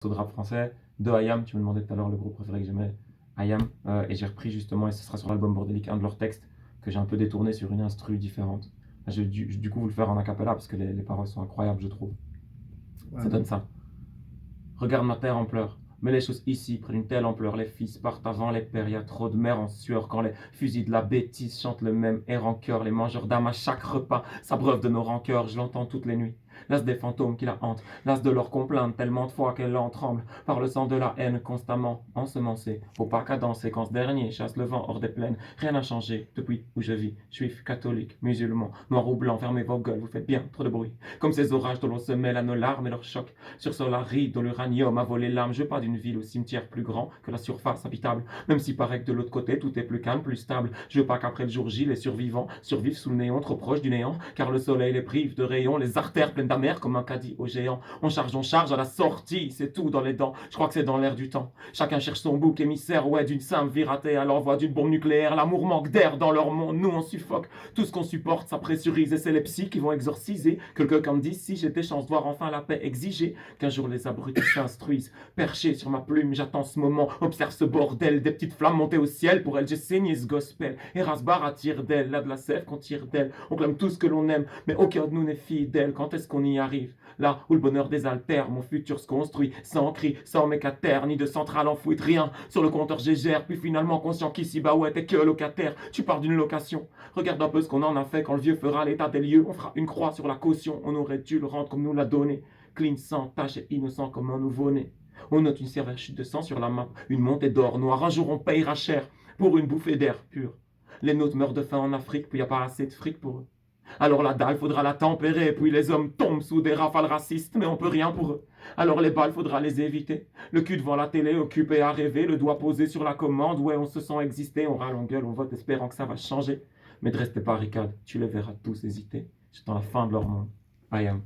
plutôt de rap français, de IAM, tu me demandais tout à l'heure le groupe préféré que j'aimais, IAM, et j'ai repris justement, et ce sera sur l'album Bordélique, un de leurs textes que j'ai un peu détourné sur une instru différente. Je vais du coup vous le faire en acapella parce que les paroles sont incroyables, je trouve. Ça Vas-y. donne ça. Regarde ma terre en pleurs. Mais les choses ici prennent une telle ampleur. Les fils partent avant les pères. Y a trop de mères en sueur quand les fusils de la bêtise chantent le même air en chœur. Les mangeurs d'âme à chaque repas s'abreuvent de nos rancœurs. Je l'entends toutes les nuits. Las des fantômes qui la hantent. Las de leur complainte tellement de fois qu'elle en tremble. Par le sang de la haine constamment ensemencée. Faut pas cadencer quand ce dernier chasse le vent hors des plaines. Rien n'a changé depuis où je vis. Juif, catholique, musulman, noir ou blanc. Fermez vos gueules, vous faites bien trop de bruit. Comme ces orages dont l'on se mêle à nos larmes et leurs chocs. Sur Solari, dont l'uranium a volé l'âme, je veux pas d'une ville au cimetière plus grand que la surface habitable. Même si paraît que de l'autre côté, tout est plus calme, plus stable. Je veux pas qu'après le jour J, les survivants survivent sous le néon, trop proche du néant, car le soleil les prive de rayons, les artères pleines d'amer comme un caddie au géant. On charge à la sortie, c'est tout dans les dents. Je crois que c'est dans l'air du temps. Chacun cherche son bouc émissaire, ouais, d'une simple vie ratée à l'envoi d'une bombe nucléaire. L'amour manque d'air dans leur monde, nous on suffoque. Tout ce qu'on supporte, ça pressurise, et c'est les psys qui vont exorciser. Quelqu'un me dit, si j'étais chance de voir enfin la paix exiger qu'un jour les abrutis s'instruisent. Perché sur ma plume, j'attends ce moment, observe ce bordel, des petites flammes montées au ciel, pour elles j'ai saigné ce gospel. Et Rasbar attire d'elle, là de la sève qu'on tire d'elle. On clame tout ce que l'on aime, mais aucun de nous n'est fidèle. Quand est-ce qu'on y arrive? Là où le bonheur désaltère, mon futur se construit, sans cri, sans mécatère, ni de centrale enfouie, rien. Sur le compteur gère, puis finalement conscient qu'ici, bah ouais, t'es que locataire. Tu pars d'une location. Regarde un peu ce qu'on en a fait quand le vieux fera l'état des lieux. On fera une croix sur la caution, on aurait dû le rendre comme nous l'a donné. Clean, sans tache et innocent comme un nouveau-né. On note une sévère chute de sang sur la map, une montée d'or noir. Un jour on payera cher pour une bouffée d'air pur. Les nôtres meurent de faim en Afrique, puis y a pas assez de fric pour eux. Alors la dalle, faudra la tempérer, puis les hommes tombent sous des rafales racistes, mais on peut rien pour eux. Alors les balles, faudra les éviter. Le cul devant la télé, occupé à rêver, le doigt posé sur la commande, ouais, on se sent exister, on râle, on gueule, on vote, espérant que ça va changer. Mais dresse tes barricades, tu les verras tous hésiter. C'est dans la fin de leur monde. I am.